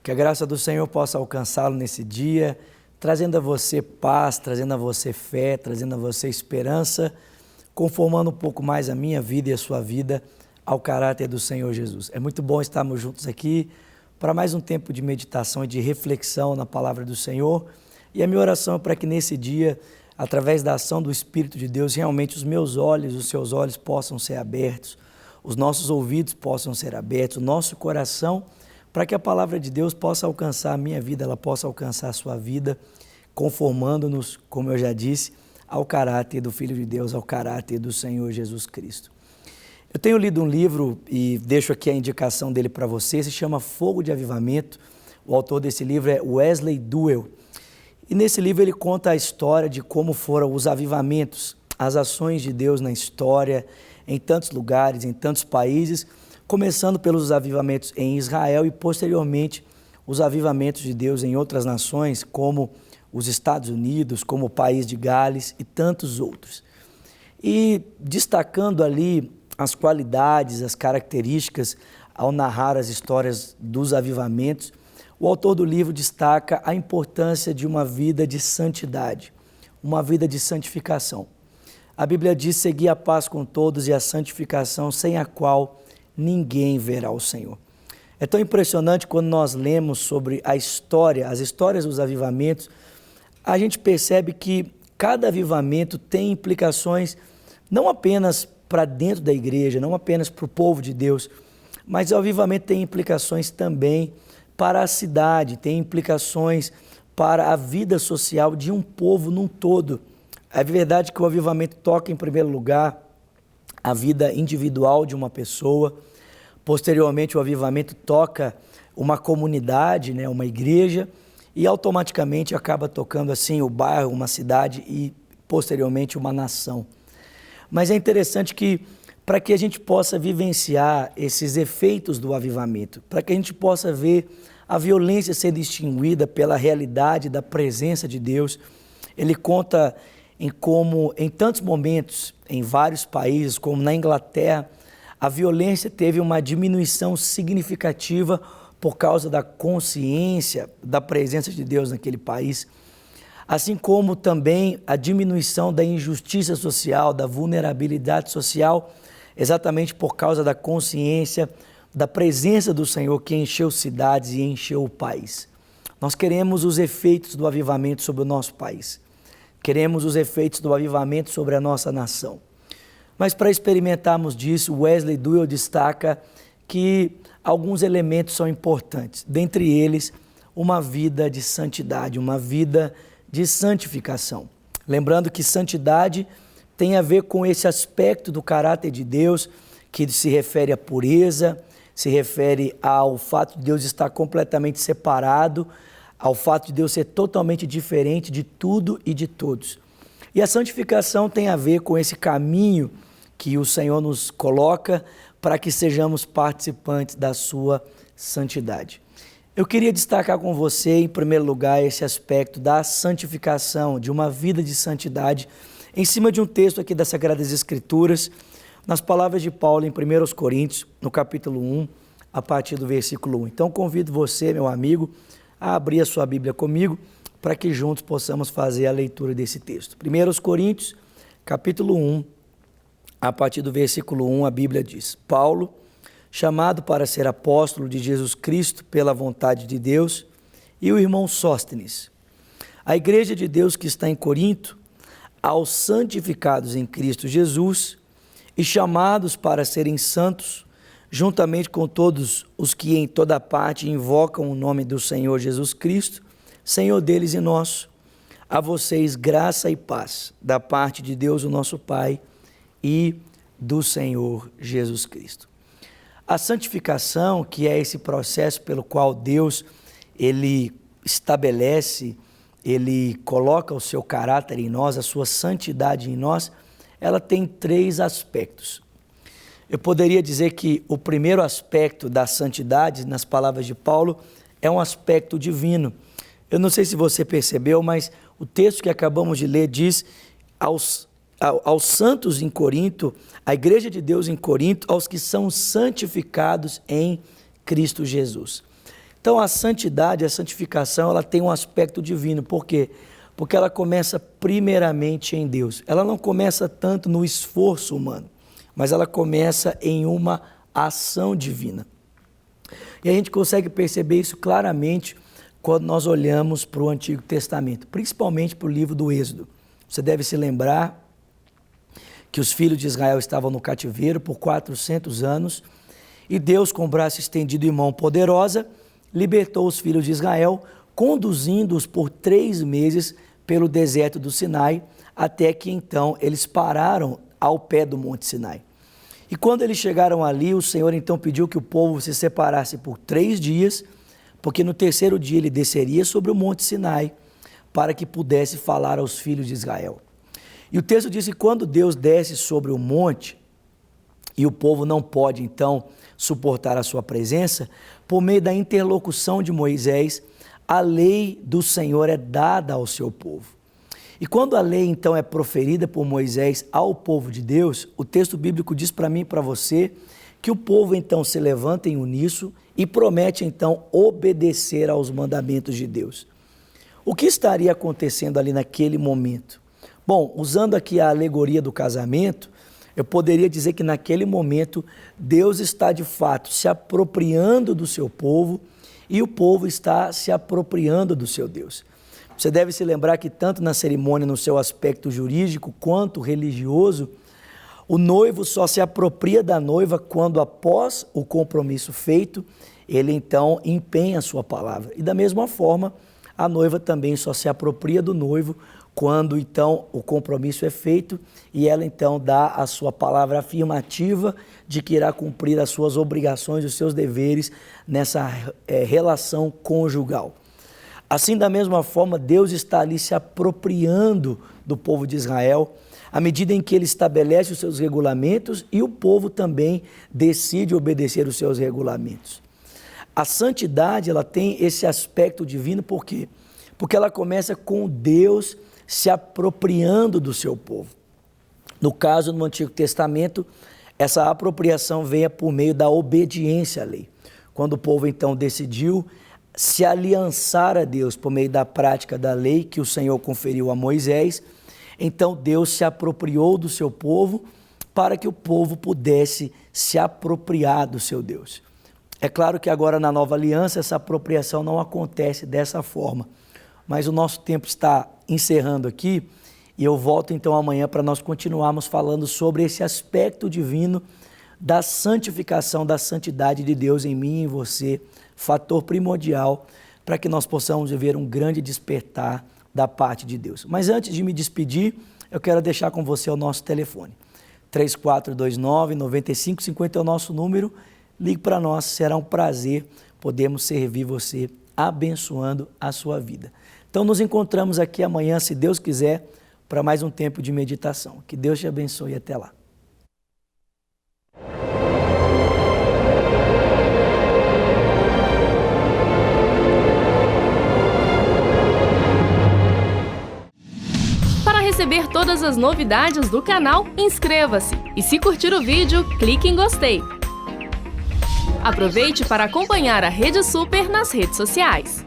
Que a graça do Senhor possa alcançá-lo nesse dia, trazendo a você paz, trazendo a você fé, trazendo a você esperança, conformando um pouco mais a minha vida e a sua vida ao caráter do Senhor Jesus. É muito bom estarmos juntos aqui para mais um tempo de meditação e de reflexão na palavra do Senhor. E a minha oração é para que nesse dia, através da ação do Espírito de Deus, realmente os meus olhos, os seus olhos possam ser abertos, os nossos ouvidos possam ser abertos, o nosso coração, para que a palavra de Deus possa alcançar a minha vida, ela possa alcançar a sua vida, conformando-nos, como eu já disse, ao caráter do Filho de Deus, ao caráter do Senhor Jesus Cristo. Eu tenho lido um livro e deixo aqui a indicação dele para você, se chama Fogo de Avivamento. O autor desse livro é Wesley Duewel. E nesse livro ele conta a história de como foram os avivamentos, as ações de Deus na história, em tantos lugares, em tantos países, começando pelos avivamentos em Israel e posteriormente os avivamentos de Deus em outras nações, como os Estados Unidos, como o país de Gales e tantos outros. E destacando ali as qualidades, as características ao narrar as histórias dos avivamentos, o autor do livro destaca a importância de uma vida de santidade, uma vida de santificação. A Bíblia diz: seguir a paz com todos e a santificação, sem a qual ninguém verá o Senhor. É tão impressionante quando nós lemos sobre a história, as histórias dos avivamentos, a gente percebe que cada avivamento tem implicações não apenas para dentro da igreja, não apenas para o povo de Deus, mas o avivamento tem implicações também para a cidade, tem implicações para a vida social de um povo num todo. É verdade que o avivamento toca em primeiro lugar a vida individual de uma pessoa, posteriormente o avivamento toca uma comunidade, uma igreja, e automaticamente acaba tocando assim o bairro, uma cidade e posteriormente uma nação. Mas é interessante que para que a gente possa vivenciar esses efeitos do avivamento, para que a gente possa ver a violência sendo extinguida pela realidade da presença de Deus, ele conta em como em tantos momentos, em vários países, como na Inglaterra, a violência teve uma diminuição significativa por causa da consciência da presença de Deus naquele país, assim como também a diminuição da injustiça social, da vulnerabilidade social, exatamente por causa da consciência da presença do Senhor que encheu cidades e encheu o país. Nós queremos os efeitos do avivamento sobre o nosso país, queremos os efeitos do avivamento sobre a nossa nação. Mas para experimentarmos disso, Wesley Duewel destaca que alguns elementos são importantes, dentre eles uma vida de santidade, uma vida de santificação. Lembrando que santidade tem a ver com esse aspecto do caráter de Deus, que se refere à pureza, se refere ao fato de Deus estar completamente separado, ao fato de Deus ser totalmente diferente de tudo e de todos. E a santificação tem a ver com esse caminho que o Senhor nos coloca para que sejamos participantes da sua santidade. Eu queria destacar com você, em primeiro lugar, esse aspecto da santificação, de uma vida de santidade, em cima de um texto aqui das Sagradas Escrituras, nas palavras de Paulo em 1 Coríntios, no capítulo 1, a partir do versículo 1. Então, convido você, meu amigo, a abrir a sua Bíblia comigo, para que juntos possamos fazer a leitura desse texto. 1 Coríntios, capítulo 1, a partir do versículo 1, a Bíblia diz: Paulo, chamado para ser apóstolo de Jesus Cristo pela vontade de Deus, e o irmão Sóstenes, a igreja de Deus que está em Corinto, aos santificados em Cristo Jesus e chamados para serem santos, juntamente com todos os que em toda parte invocam o nome do Senhor Jesus Cristo, Senhor deles e nosso, a vocês graça e paz da parte de Deus, o nosso Pai, e do Senhor Jesus Cristo. A santificação, que é esse processo pelo qual Deus, ele estabelece, ele coloca o seu caráter em nós, a sua santidade em nós, ela tem três aspectos. Eu poderia dizer que o primeiro aspecto da santidade, nas palavras de Paulo, é um aspecto divino. Eu não sei se você percebeu, mas o texto que acabamos de ler diz aos santos em Corinto, a igreja de Deus em Corinto, aos que são santificados em Cristo Jesus. Então a santidade, a santificação, ela tem um aspecto divino. Por quê? Porque ela começa primeiramente em Deus. Ela não começa tanto no esforço humano, mas ela começa em uma ação divina. E a gente consegue perceber isso claramente quando nós olhamos para o Antigo Testamento, principalmente para o livro do Êxodo. Você deve se lembrar que os filhos de Israel estavam no cativeiro por 400 anos e Deus, com o braço estendido e mão poderosa, libertou os filhos de Israel, conduzindo-os por 3 meses pelo deserto do Sinai, até que então eles pararam ao pé do Monte Sinai. E quando eles chegaram ali, o Senhor então pediu que o povo se separasse por 3 dias, porque no 3º dia ele desceria sobre o Monte Sinai, para que pudesse falar aos filhos de Israel. E o texto diz que quando Deus desce sobre o monte, e o povo não pode então suportar a sua presença, por meio da interlocução de Moisés, a lei do Senhor é dada ao seu povo. E quando a lei então é proferida por Moisés ao povo de Deus, o texto bíblico diz para mim e para você que o povo então se levanta em uníssono e promete então obedecer aos mandamentos de Deus. O que estaria acontecendo ali naquele momento? Bom, usando aqui a alegoria do casamento, eu poderia dizer que naquele momento Deus está de fato se apropriando do seu povo e o povo está se apropriando do seu Deus. Você deve se lembrar que tanto na cerimônia, no seu aspecto jurídico, quanto religioso, o noivo só se apropria da noiva quando, após o compromisso feito, ele então empenha a sua palavra. E da mesma forma, a noiva também só se apropria do noivo quando então o compromisso é feito e ela então dá a sua palavra afirmativa de que irá cumprir as suas obrigações, os seus deveres nessa relação conjugal. Assim, da mesma forma, Deus está ali se apropriando do povo de Israel, à medida em que ele estabelece os seus regulamentos e o povo também decide obedecer os seus regulamentos. A santidade, ela tem esse aspecto divino, por quê? Porque ela começa com Deus se apropriando do seu povo. No caso, no Antigo Testamento, essa apropriação veio por meio da obediência à lei. Quando o povo então decidiu se aliançar a Deus por meio da prática da lei que o Senhor conferiu a Moisés, então Deus se apropriou do seu povo para que o povo pudesse se apropriar do seu Deus. É claro que agora na nova aliança essa apropriação não acontece dessa forma, mas o nosso tempo está encerrando aqui e eu volto então amanhã para nós continuarmos falando sobre esse aspecto divino da santificação, da santidade de Deus em mim e em você, fator primordial para que nós possamos viver um grande despertar da parte de Deus. Mas antes de me despedir, eu quero deixar com você o nosso telefone. 3429-9550 é o nosso número. Ligue para nós, será um prazer podermos servir você, abençoando a sua vida. Então nos encontramos aqui amanhã, se Deus quiser, para mais um tempo de meditação. Que Deus te abençoe e até lá. Para receber todas as novidades do canal, inscreva-se e se curtir o vídeo, clique em gostei. Aproveite para acompanhar a Rede Super nas redes sociais.